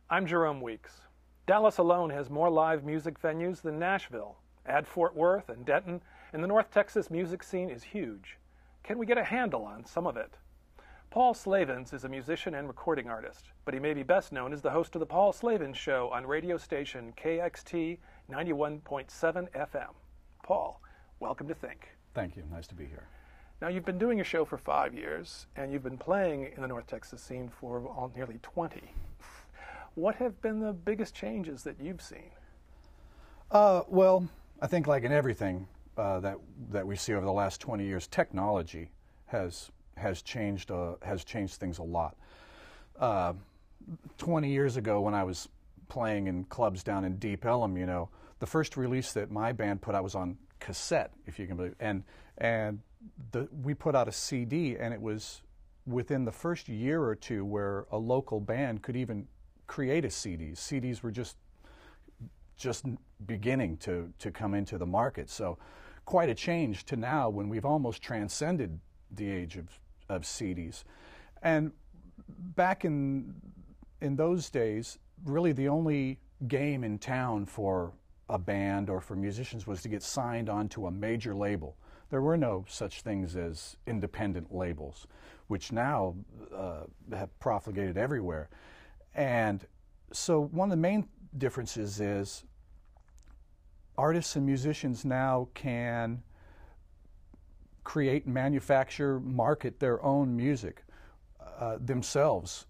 I'm Jerome Weeks. Dallas alone has more live music venues than Nashville. Add Fort Worth and Denton, and the North Texas music scene is huge. Can we get a handle on some of it? Paul Slavens is a musician and recording artist, but he may be best known as the host of the Paul Slavens Show on radio station KXT 91.7 FM. Paul, welcome to Think. Thank you. Nice to be here. Now, you've been doing your show for 5 years, and you've been playing in the North Texas scene for nearly 20. What have been the biggest changes that you've seen? Well, I think like in everything that we see over the last 20 years, technology has changed things a lot. 20 years ago, when I was playing in clubs down in Deep Ellum, the first release that my band put out was on cassette, if you can believe it. And we put out a CD, and it was within the first year or two where a local band could even create a CD. CDs were just beginning to come into the market. So quite a change to now when we've almost transcended the age of CDs. And back in those days, really the only game in town for a band or for musicians was to get signed onto a major label. There were no such things as independent labels, which now have propagated everywhere. And so one of the main differences is artists and musicians now can create, manufacture, market their own music themselves.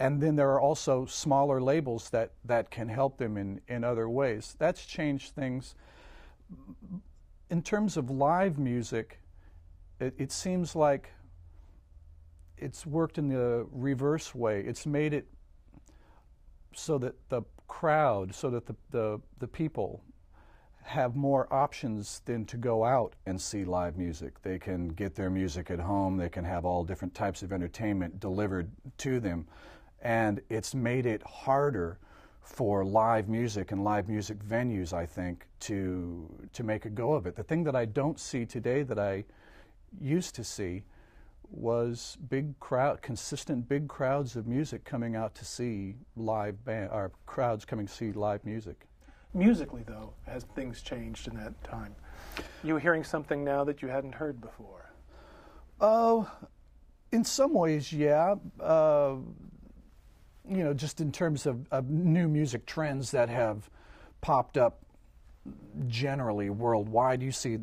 And then there are also smaller labels that can help them in other ways. That's changed things. In terms of live music, it seems like it's worked in the reverse way. It's made it so that the crowd, so that the people have more options than to go out and see live music. They can get their music at home. They can have all different types of entertainment delivered to them. And it's made it harder for live music and live music venues, I think, to make a go of it. The thing that I don't see today that I used to see was consistent big crowds of music coming out to see live band, or crowds coming to see live music. Musically, though, has things changed in that time? You hearing something now that you hadn't heard before? In some ways, yeah. Just in terms of new music trends that have popped up generally worldwide, you see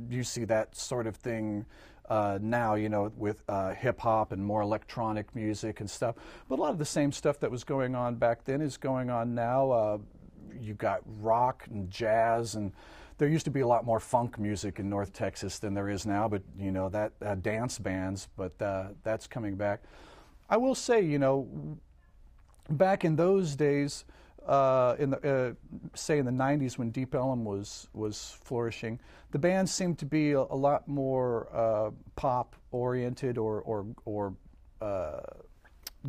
that sort of thing now, with hip-hop and more electronic music and stuff. But a lot of the same stuff that was going on back then is going on now. You've got rock and jazz, and there used to be a lot more funk music in North Texas than there is now, but that dance bands, but that's coming back. I will say, back in those days, in the 90s when Deep Ellum was flourishing, the bands seemed to be a lot more pop oriented or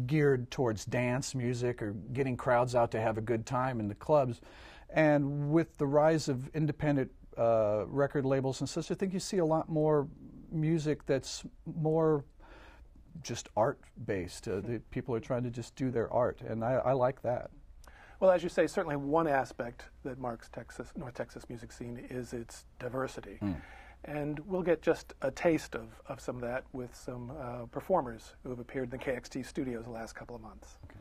geared towards dance music or getting crowds out to have a good time in the clubs. And with the rise of independent record labels and such, I think you see a lot more music that's more just art-based. The people are trying to just do their art, and I like that. Well, as you say, certainly one aspect that marks North Texas music scene is its diversity. And we'll get just a taste of some of that with some performers who have appeared in the KXT studios the last couple of months. Okay.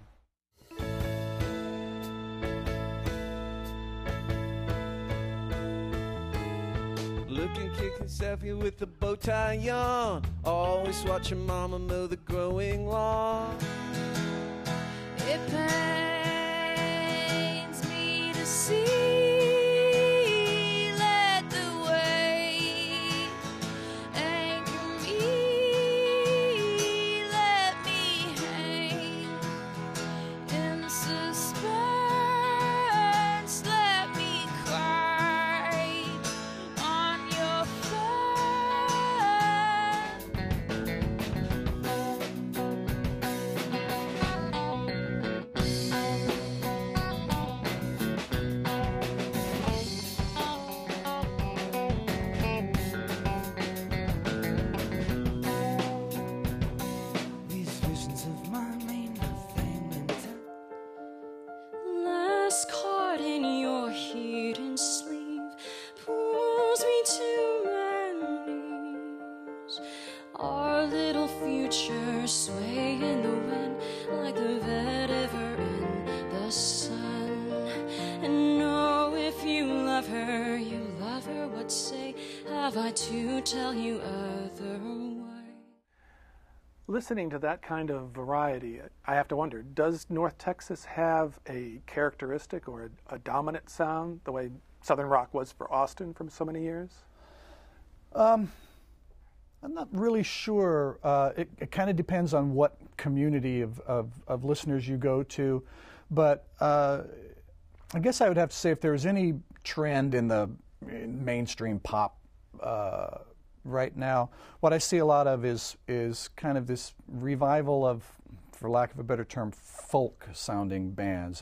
Looking, kicking selfie with the bow tie on. Always watching mama mow the growing lawn. It pains me to see. have I to tell you otherwise? Listening to that kind of variety, I have to wonder, does North Texas have a characteristic or a dominant sound, the way Southern rock was for Austin for so many years? I'm not really sure. It kind of depends on what community of listeners you go to. But I guess I would have to say if there's any trend in mainstream pop right now, what I see a lot of is kind of this revival of, for lack of a better term, folk-sounding bands.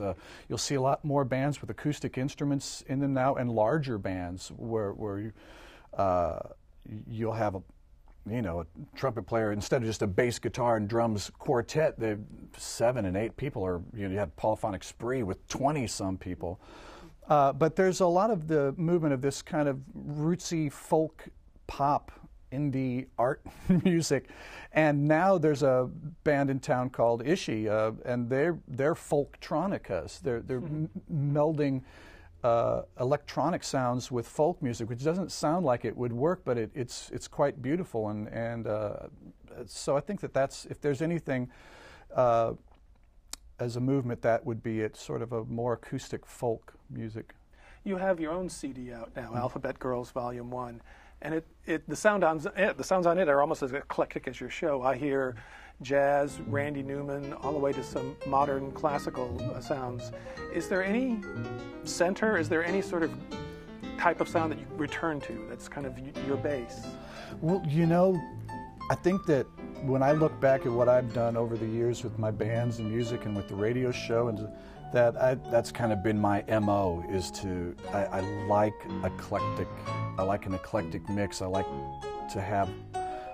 You'll see a lot more bands with acoustic instruments in them now, and larger bands where you'll have a trumpet player instead of just a bass guitar and drums quartet. They're 7 and 8 people, or you have polyphonic spree with 20-some people. But there's a lot of the movement of this kind of rootsy folk pop indie art music, and now there's a band in town called Ishi, and they're folktronicas. They're melding electronic sounds with folk music, which doesn't sound like it would work, but it's quite beautiful, and so I think that's, if there's anything as a movement, that would be it, sort of a more acoustic folk music. You have your own CD out now, Alphabet Girls Volume 1, and the sounds on it are almost as eclectic as your show. I hear jazz, Randy Newman, all the way to some modern classical sounds. Is there any center, is there any sort of type of sound that you return to that's kind of your base? Well, I think that when I look back at what I've done over the years with my bands and music and with the radio show, and that's kind of been my MO, is I like eclectic. I like an eclectic mix. I like to have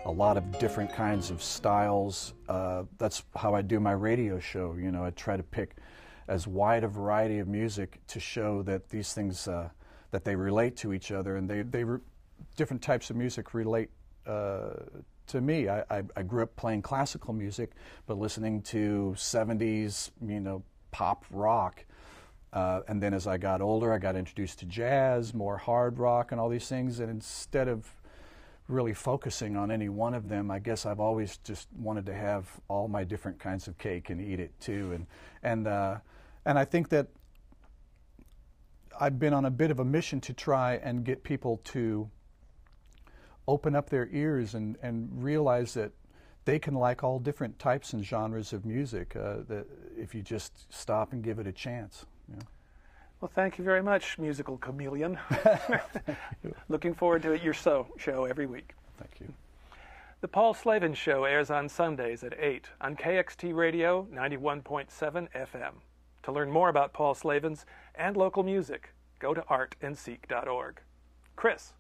a lot of different kinds of styles. That's how I do my radio show. I try to pick as wide a variety of music to show that these things, that they relate to each other, and different types of music relate to me. I grew up playing classical music, but listening to 70s, pop rock. And then as I got older, I got introduced to jazz, more hard rock, and all these things. And instead of really focusing on any one of them, I guess I've always just wanted to have all my different kinds of cake and eat it too. And I think that I've been on a bit of a mission to try and get people to open up their ears and realize that they can like all different types and genres of music, that if you just stop and give it a chance. Well, thank you very much, musical chameleon. Looking forward to your show every week. Thank you. The Paul Slavens Show airs on Sundays at 8 on KXT Radio 91.7 FM. To learn more about Paul Slavens and local music, go to artandseek.org. Chris.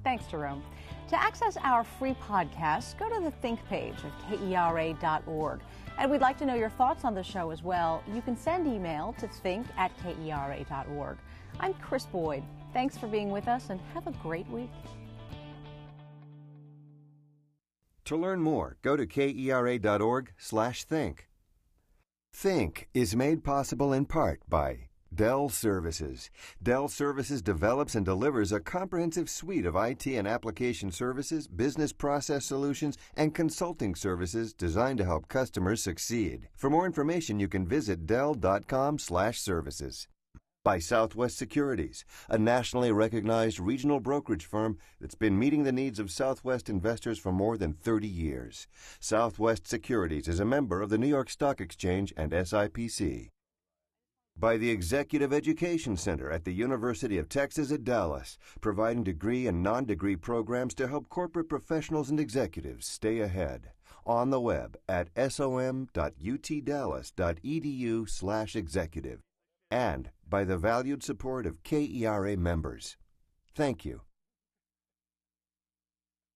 Thanks, Jerome. To access our free podcasts, go to the Think page of KERA.org. And we'd like to know your thoughts on the show as well. You can send email to think@KERA.org. I'm Chris Boyd. Thanks for being with us, and have a great week. To learn more, go to KERA.org/think. Think is made possible in part by Dell Services. Dell Services develops and delivers a comprehensive suite of IT and application services, business process solutions, and consulting services designed to help customers succeed. For more information, you can visit dell.com/services. By Southwest Securities, a nationally recognized regional brokerage firm that's been meeting the needs of Southwest investors for more than 30 years. Southwest Securities is a member of the New York Stock Exchange and SIPC. By the Executive Education Center at the University of Texas at Dallas, providing degree and non-degree programs to help corporate professionals and executives stay ahead. On the web at som.utdallas.edu/executive. And by the valued support of KERA members. Thank you.